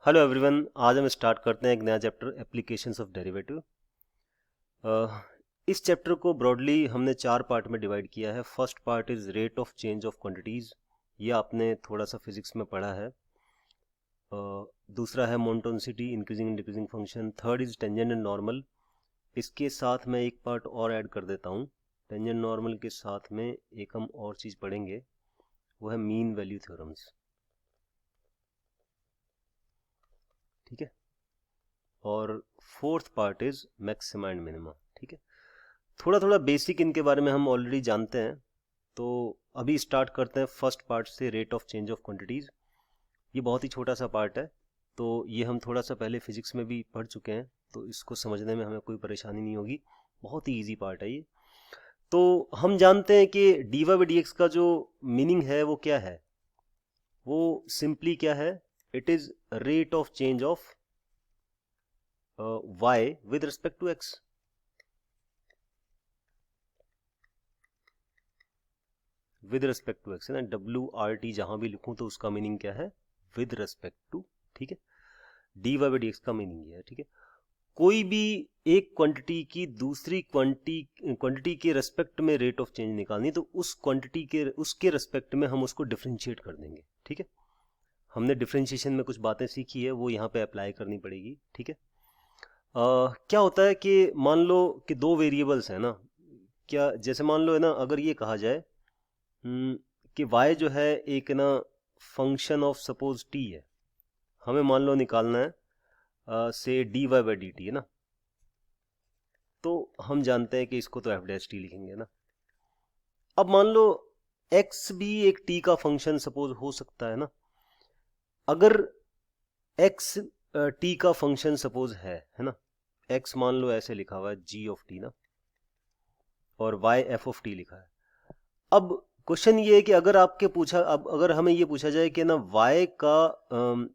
Hello everyone, आज हम start करते हैं एक नया चैप्टर एप्लीकेशंस ऑफ डेरिवेटिव। इस चैप्टर को ब्रॉडली हमने 4 पार्ट में डिवाइड किया है। First part is rate of change of quantities, ये आपने थोड़ा सा फिजिक्स में पढ़ा है। दूसरा है monotonicity, increasing and decreasing function. Third is tangent and normal. इसके साथ मैं एक पार्ट और ऐड कर देता हूँ। टेंजेंट नॉर्मल के साथ में एक हम और चीज़ पढ़ेंगे, वो है मीन वैल्यू थ्योरम्स। ठीक है। और fourth part is maxima and minima. ठीक है। थोड़ा थोड़ा बेसिक इनके बारे में हम ऑलरेडी जानते हैं, तो अभी स्टार्ट करते हैं फर्स्ट पार्ट से, rate of change of quantities. ये बहुत ही छोटा सा पार्ट है, तो ये हम थोड़ा सा पहले फिजिक्स में भी पढ़ चुके हैं, तो इसको समझने में हमें कोई परेशानी नहीं होगी। बहुत ही इजी पार्ट है ये। तो हम जानते हैं कि D Y by D X का जो मीनिंग है वो क्या है। वो सिंपली क्या है, it is rate of change of Y with respect to X. With respect to X है ना, WRT जहां भी लिखूं तो उसका मीनिंग क्या है, विद रिस्पेक्ट टू। ठीक है। D Y by D X का मीनिंग ये है। ठीक है। कोई भी एक क्वांटिटी की दूसरी क्वांटिटी के रेस्पेक्ट में रेट ऑफ चेंज निकालनी, तो उस क्वांटिटी के उसके रेस्पेक्ट में हम उसको डिफ्रेंशिएट कर देंगे। ठीक है। हमने डिफ्रेंशिएशन में कुछ बातें सीखी है, वो यहाँ पे अप्लाई करनी पड़ेगी। ठीक है। क्या होता है कि मान लो कि दो वेरिएबल्स हैं ना, क्या जैसे मान लो है ना, अगर ये कहा जाए कि y जो है एक ना फंक्शन ऑफ सपोज t है, हमें मान लो निकालना है से D Y by D T है ना, तो हम जानते हैं कि इसको तो एफ डैश टी लिखेंगे ना। अब मान लो x भी एक t का फंक्शन सपोज हो सकता है ना। अगर x t का फंक्शन सपोज है ना, x मान लो ऐसे लिखा हुआ है g ऑफ t ना, और y f ऑफ t लिखा है। अब क्वेश्चन ये है कि अगर आपके पूछा, अब अगर हमें ये पूछा जाए कि ना y का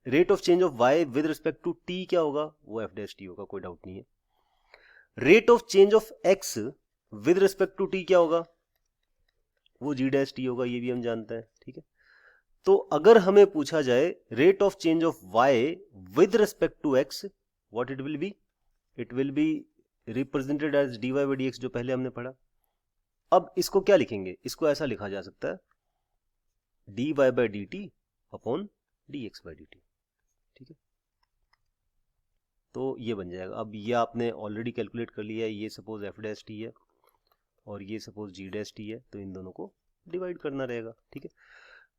rate of change of y with respect to t क्या होगा, वो एफ डैश टी होगा, कोई डाउट नहीं है। Rate of change of x with respect to t क्या होगा, वो g डैश टी होगा, ये भी हम जानते हैं। ठीक है। तो अगर हमें पूछा जाए rate of change of y with respect to x, what it will be, it will be represented as dy by D X, जो पहले हमने पढ़ा। अब इसको क्या लिखेंगे, इसको ऐसा लिखा जा सकता है dy by D T upon dx by D T. ठीक है। तो ये बन जाएगा। अब ये आपने ऑलरेडी कैलकुलेट कर लिया है, ये सपोज एफ डैश टी है और ये सपोज जी डैश टी है, तो इन दोनों को डिवाइड करना रहेगा। ठीक है।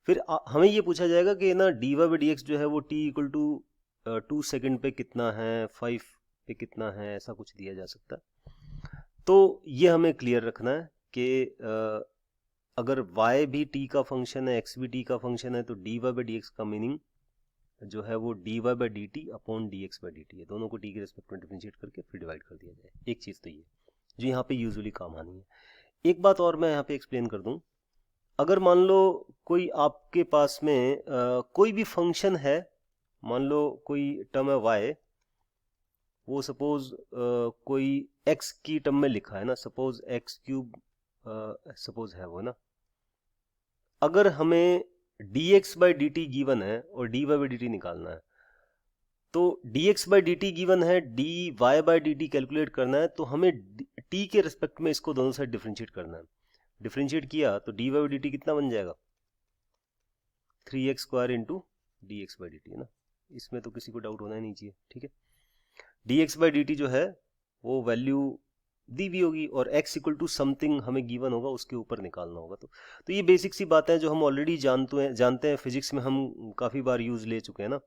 फिर हमें ये पूछा जाएगा कि ना D Y by D X जो है वो टी इक्वल टू 2 सेकेंड पे कितना है, 5 पे कितना है, ऐसा कुछ दिया जा सकता है। तो ये हमें क्लियर रखना है कि अगर y भी t का फंक्शन है, x भी t का फंक्शन है, तो D Y by D X का मीनिंग जो है वो D Y by D T upon D x by D T है। दोनों को t के रेस्पेक्ट में डिफरेंशिएट करके फिर डिवाइड कर दिया जाए। एक चीज़ तो ये जो यहाँ पे यूजुअली काम आनी है। एक बात और मैं यहाँ पे एक्सप्लेन कर दूँ। अगर मान लो कोई आपके पास में कोई भी फंक्शन है, मान लो कोई टर्म है y, वो सपोज कोई x की टर्म में लिखा है ना, सपोज एक्स क्यूब सपोज है वो ना। अगर हमें dx by D T given है और dy बाई डी टी निकालना है, तो dx by D T given है, dy by D T calculate करना है, तो हमें t के रिस्पेक्ट में इसको दोनों साइड डिफरेंशिएट करना है। डिफरेंशिएट किया तो dy बाई डी टी कितना बन जाएगा, 3x square into d x by D T है ना। इसमें तो किसी को डाउट होना ही नहीं चाहिए। ठीक है। dx बाई डी टी जो है वो वैल्यू दी हुई होगी और x इक्वल टू समथिंग हमें गिवन होगा, उसके ऊपर निकालना होगा। तो ये बेसिक सी बातें हैं जो हम ऑलरेडी जानते हैं फिजिक्स में, हम काफ़ी बार यूज़ ले चुके हैं ना।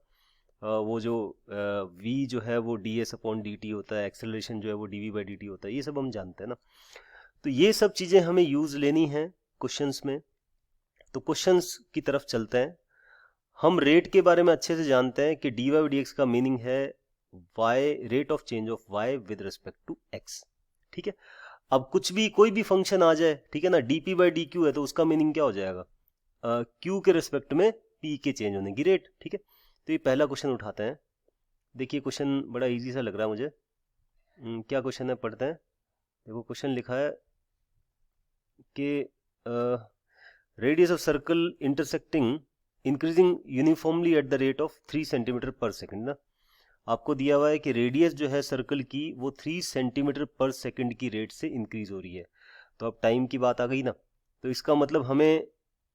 वो जो v जो है वो D S upon D T होता है, एक्सेलरेशन जो है वो D we by D T होता है, ये सब हम जानते हैं ना। तो ये सब चीज़ें हमें यूज़ लेनी है क्वेश्चंस में। तो क्वेश्चंस की तरफ चलते हैं। हम रेट के बारे में अच्छे से जानते हैं कि डी वाई डी एक्स का मीनिंग है Y, rate of change of Y with respect to X. ठीक है। अब कुछ भी कोई भी फंक्शन आ जाए, ठीक है ना, D P by D Q है, तो उसका मीनिंग क्या हो जाएगा, क्यू के रिस्पेक्ट में पी के चेंज होने की रेट। ठीक है। तो ये पहला क्वेश्चन उठाते हैं। देखिए क्वेश्चन बड़ा इजी सा लग रहा है मुझे। क्या क्वेश्चन है, पढ़ते हैं। देखो क्वेश्चन लिखा है कि radius of circle intersecting increasing uniformly eight the rate of 3 centimetre per second ना, आपको दिया हुआ है कि रेडियस जो है सर्कल की वो 3 सेंटीमीटर पर सेकेंड की रेट से इंक्रीज हो रही है। तो अब टाइम की बात आ गई ना, तो इसका मतलब हमें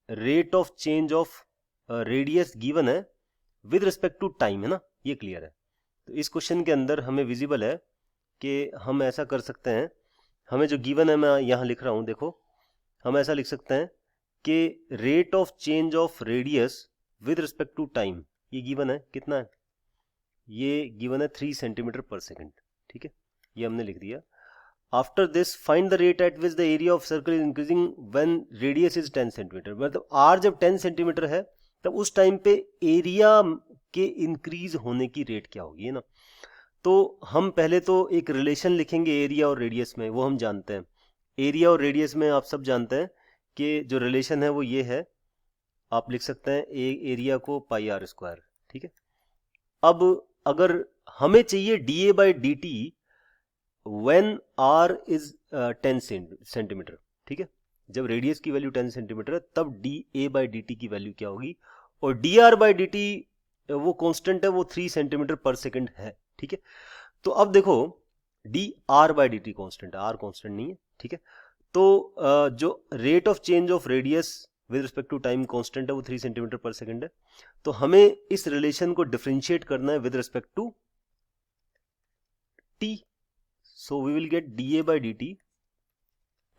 rate of change of radius given है विद रिस्पेक्ट टू टाइम, है ना, ये क्लियर है। तो इस क्वेश्चन के अंदर हमें विजिबल है कि हम ऐसा कर सकते हैं, हमें जो गिवन है मैं यहाँ लिख रहा हूँ, देखो हम ऐसा लिख सकते हैं कि rate of change of radius with respect to time, ये गिवन है कितना है, ये गिवन है 3 सेंटीमीटर पर सेकेंड, ठीक है, ये हमने लिख दिया। After this find the rate at which the area of circle is increasing when radius is 10 centimetre, मतलब आर जब 10 सेंटीमीटर है तब उस टाइम पे एरिया के इंक्रीज होने की रेट क्या होगी, है ना। तो हम पहले तो एक रिलेशन लिखेंगे एरिया और रेडियस में, वो हम जानते हैं। एरिया और रेडियस में आप सब जानते हैं कि जो रिलेशन है वो ये है, आप लिख सकते हैं एरिया को पाई आर स्क्वायर, ठीक है। अब अगर हमें चाहिए d A by D t when r is 10 centimetre, ठीक है, जब रेडियस की वैल्यू 10 सेंटीमीटर है तब D A by D t की वैल्यू क्या होगी, और D r by D T वो कांस्टेंट है, वो 3 सेंटीमीटर पर सेकेंड है, ठीक है। तो अब देखो d r by D t constant है, आर कॉन्स्टेंट नहीं है, ठीक है। तो जो rate of change of radius with respect to time constant है वो 3 सेंटीमीटर पर सेकेंड है। तो हमें इस रिलेशन को डिफरेंशिएट करना है with respect to t, so we will get d A by D t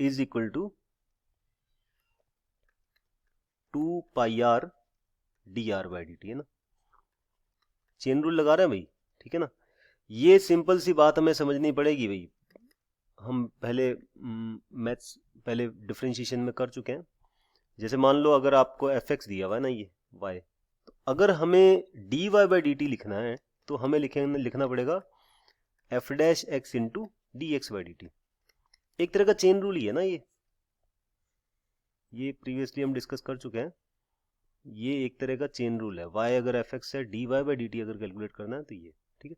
is equal to 2 pi r d r by D T, है ना। चेन रूल लगा रहे हैं भाई, ठीक है ना। ये सिंपल सी बात हमें समझनी पड़ेगी भाई, हम पहले मैथ्स पहले डिफरेंशिएशन में कर चुके हैं। जैसे मान लो अगर आपको एफ एक्स दिया हुआ है ना, ये वाई, तो अगर हमें d Y by D t लिखना है तो हमें लिखना पड़ेगा f dash x into d x by D t. एक तरह का चेन रूल ही है ना ये प्रीवियसली हम डिस्कस कर चुके हैं। ये एक तरह का चेन रूल है, वाई अगर एफ एक्स है, D Y by D t अगर कैलकुलेट करना है तो ये, ठीक है।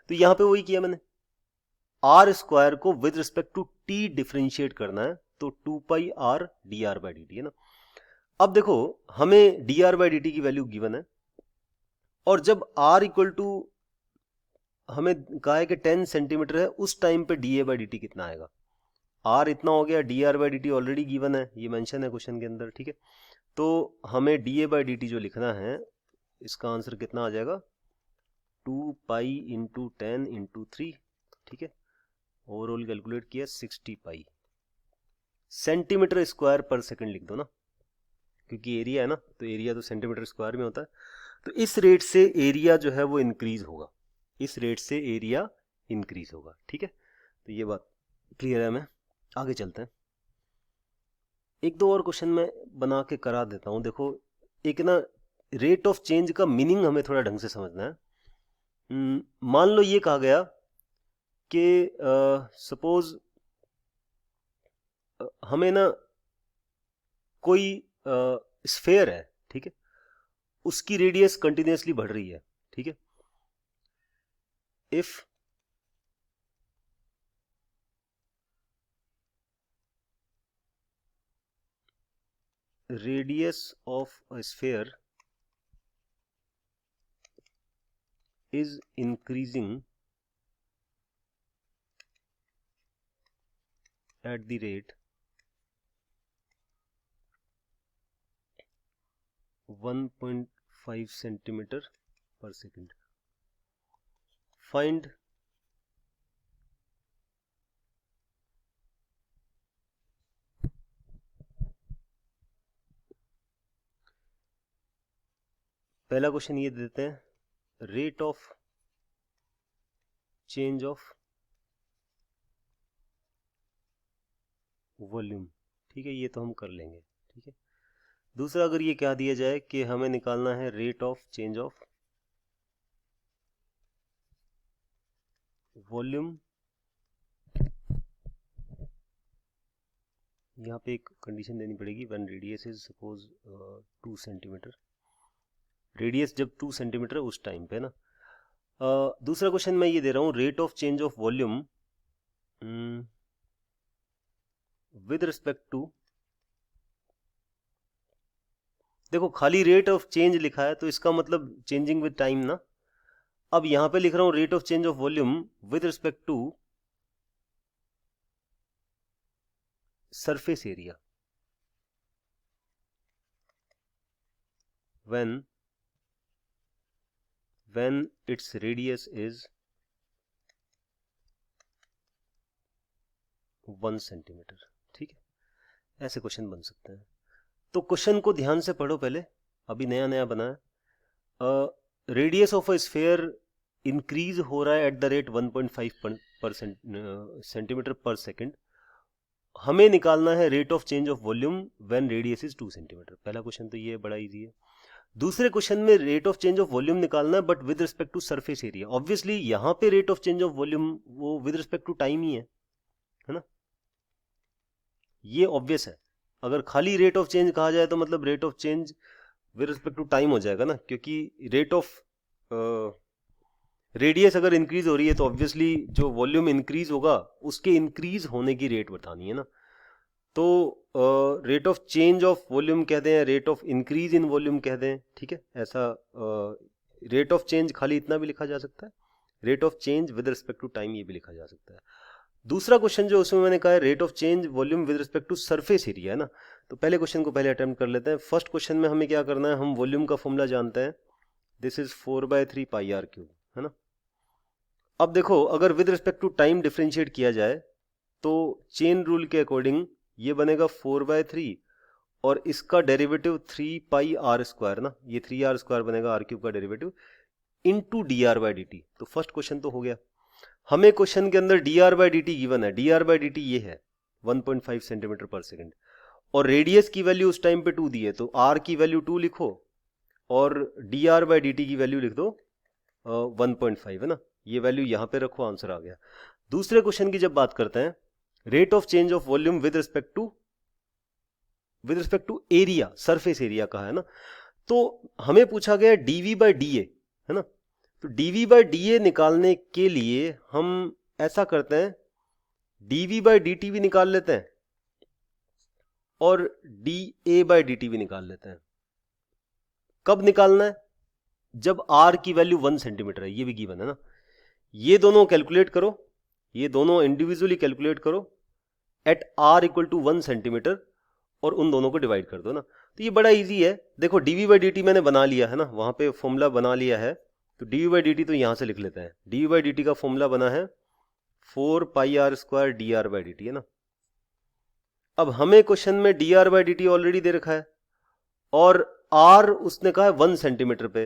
तो यहाँ पे वही किया मैंने, आर स्क्वायर को with respect to t differentiate करना है, तो 2 pi r d r by D T, है ना। अब देखो हमें d r by D t की वैल्यू गिवन है, और जब आर इक्वल टू हमें कहा है कि 10 सेंटीमीटर है, उस टाइम पे D A by D T कितना आएगा, आर इतना हो गया, D r by D T already given है, ये मेंशन है क्वेश्चन के अंदर, ठीक है। तो हमें D A by D T जो लिखना है, इसका आंसर कितना आ जाएगा, 2 पाई इंटू 10 इंटू 3, ठीक है। ओवरऑल कैलकुलेट किया 60 पाई सेंटीमीटर स्क्वायर पर सेकंड लिख दो ना, क्योंकि एरिया है ना, तो एरिया तो सेंटीमीटर स्क्वायर में होता है। तो इस रेट से एरिया जो है वो इंक्रीज होगा, इस रेट से एरिया इंक्रीज होगा, ठीक है। तो ये बात क्लियर है, हमें आगे चलते हैं। एक दो और क्वेश्चन मैं बना के करा देता हूँ। देखो एक ना रेट ऑफ चेंज का मीनिंग हमें थोड़ा ढंग से समझना है। मान लो ये कहा गया कि सपोज हमें ना कोई स्फेयर है, ठीक है, उसकी रेडियस कंटिन्यूसली बढ़ रही है, ठीक है। If radius of a sphere is increasing at the rate 1.5 centimeter per second, find पहला क्वेश्चन ये देते हैं, rate of change of volume, ठीक है, ये तो हम कर लेंगे, ठीक है। दूसरा अगर ये क्या दिया जाए कि हमें निकालना है rate of change of volume, यहाँ पे एक कंडीशन देनी पड़ेगी, when radius is suppose 2 centimetre, radius जब 2 सेंटीमीटर है उस टाइम पे ना। दूसरा क्वेश्चन मैं ये दे रहा हूँ, rate of change of volume with respect to देखो खाली रेट ऑफ चेंज लिखा है तो इसका मतलब चेंजिंग विद टाइम ना। अब यहां पे लिख रहा हूं rate of change of volume with respect to surface area when its radius is 1 centimetre. ठीक है, ऐसे क्वेश्चन बन सकते हैं। तो क्वेश्चन को ध्यान से पढ़ो पहले, अभी नया नया बना है। Radius of a sphere increase हो रहा है at the rate 1.5 centimetre per second. हमें निकालना है rate of change of volume when radius is 2 centimetre. पहला क्वेश्चन तो ये बड़ा इजी है। दूसरे क्वेश्चन में rate of change of volume निकालना है but with respect to surface area. Obviously यहां पे rate of change of volume वो विद रिस्पेक्ट टू टाइम ही है ना, ये ऑब्वियस है। अगर खाली रेट ऑफ चेंज कहा जाए तो मतलब rate of change with respect to time हो जाएगा ना, क्योंकि रेट ऑफ रेडियस अगर इंक्रीज हो रही है तो ऑब्वियसली जो वॉल्यूम इंक्रीज होगा उसके इंक्रीज होने की रेट बतानी है ना। तो rate of change of volume कह दें, rate of increase in volume कह दें, ठीक है। ऐसा रेट ऑफ चेंज खाली इतना भी लिखा जा सकता है, rate of change with respect to time ये भी लिखा जा सकता है। दूसरा क्वेश्चन जो उसमें मैंने कहा है rate of change volume with respect to surface area है ना, तो पहले क्वेश्चन को पहले अटेम्प्ट कर लेते हैं। फर्स्ट क्वेश्चन में हमें क्या करना है, हम वॉल्यूम का फॉर्मूला जानते हैं, this is 4/3 pi r cube, है ना। अब देखो अगर with respect to time differentiate किया जाए तो चेन रूल के अकॉर्डिंग ये बनेगा 4/3 और इसका डेरिवेटिव 3 पाई आर स्क्वायर ना, ये 3r स्क्वायर बनेगा आर क्यूब का डेरिवेटिव इनटू dr/dt। तो फर्स्ट क्वेश्चन तो हो गया। हमें क्वेश्चन के अंदर dr/dt गिवन है, dr/dt ये है 1.5 सेंटीमीटर पर सेकंड और रेडियस की वैल्यू उस टाइम पे 2 दी है, तो r की वैल्यू 2 लिखो और dr/dt की वैल्यू लिख दो 1.5, है ना। ये वैल्यू यहां पे रखो, आंसर आ गया। दूसरे क्वेश्चन की जब बात करते हैं, rate of change of volume with respect to area, surface area का है ना, तो हमें पूछा गया dv/dA, है ना। तो dv/dA निकालने के लिए हम ऐसा करते हैं, dv/dt भी निकाल लेते हैं और dA/dt भी निकाल लेते हैं। कब निकालना है, जब r की वैल्यू 1 सेंटीमीटर है, ये भी गिवन है ना। ये दोनों कैलकुलेट करो, ये दोनों इंडिविजुअली कैलकुलेट करो at r equal to 1 centimetre और उन दोनों को डिवाइड कर दो ना। तो ये बड़ा इजी है। देखो dv/dt मैंने बना लिया है ना, वहां पे फॉर्मूला बना लिया है, तो dv/dt तो यहां से लिख लेते हैं। dv/dt का फॉर्मूला बना है 4 पाई आर स्क्वायर dr/dt, है ना। अब हमें क्वेश्चन में dr/dt ऑलरेडी दे रखा है और r उसने कहा है 1 सेंटीमीटर पे,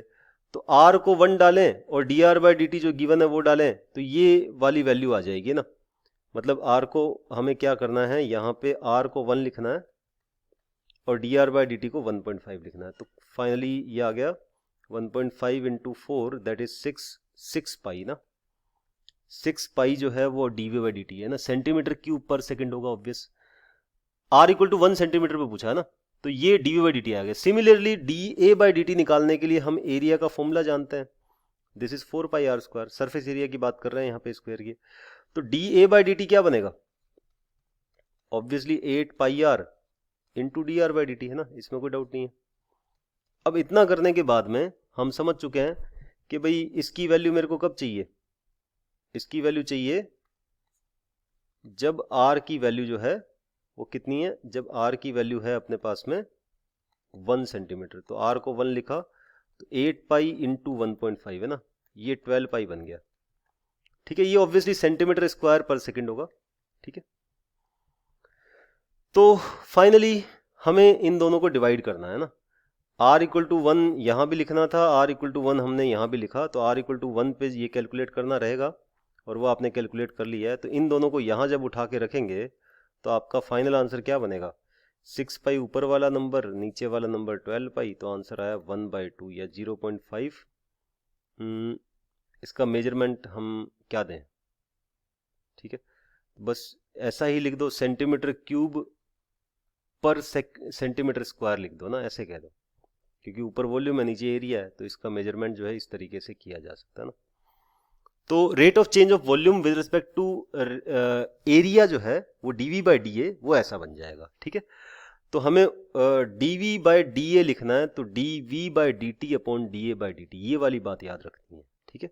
तो r को 1 डालें और dr/dt जो गिवन है वो डालें, तो ये वाली वैल्यू आ जाएगी ना। मतलब r को हमें क्या करना है, यहाँ पे r को 1 लिखना है और dr/dt को 1.5 लिखना है। तो फाइनली ये आ गया 1.5 इंटू 4 दैट इज 6 पाई ना। 6 पाई जो है वो dv/dt है ना, सेंटीमीटर क्यूब पर सेकंड होगा obvious. r equal to 1 centimetre पे पूछा है ना, तो ये dv/dt आ गया। सिमिलरली dA/dt निकालने के लिए हम एरिया का फॉर्मूला जानते हैं, this is 4 pi r square. Surface area की बात कर रहे हैं यहाँ पे स्क्वायर की, तो dA/dt क्या बनेगा, obviously 8 pi are into dr/dt, है ना, इसमें कोई डाउट नहीं है। अब इतना करने के बाद में हम समझ चुके हैं कि भाई इसकी वैल्यू मेरे को कब चाहिए, इसकी वैल्यू चाहिए जब r की वैल्यू जो है वो कितनी है, जब r की वैल्यू है अपने पास में 1 सेंटीमीटर। तो r को 1 लिखा तो 8 पाई इंटू 1.5, है ना, ये 12 पाई बन गया। ठीक है, ये ऑब्वियसली सेंटीमीटर स्क्वायर पर सेकंड होगा। ठीक है, तो फाइनली हमें इन दोनों को डिवाइड करना है ना। r इक्वल टू 1 यहाँ भी लिखना था, r इक्वल टू 1 हमने यहाँ भी लिखा, तो r इक्वल टू 1 पे ये कैलकुलेट करना रहेगा और वो आपने कैलकुलेट कर लिया है। तो इन दोनों को यहाँ जब उठा के रखेंगे तो आपका फाइनल आंसर क्या बनेगा, 6 पाई ऊपर वाला नंबर, नीचे वाला नंबर 12 पाई, तो आंसर आया 1/2 या 0.5। इसका मेजरमेंट हम क्या दें, ठीक है, बस ऐसा ही लिख दो, सेंटीमीटर क्यूब पर सेंटीमीटर स्क्वायर लिख दो ना, ऐसे कह दो, क्योंकि ऊपर वॉल्यूम है नीचे एरिया है, तो इसका मेजरमेंट जो है इस तरीके से किया जा सकता है ना। तो rate of change of volume with respect to area जो है वो dv/dA वो ऐसा बन जाएगा। ठीक है, तो हमें d we by d A लिखना है, तो d we by D T upon d A by D t, ये वाली बात याद रखनी है, ठीक है।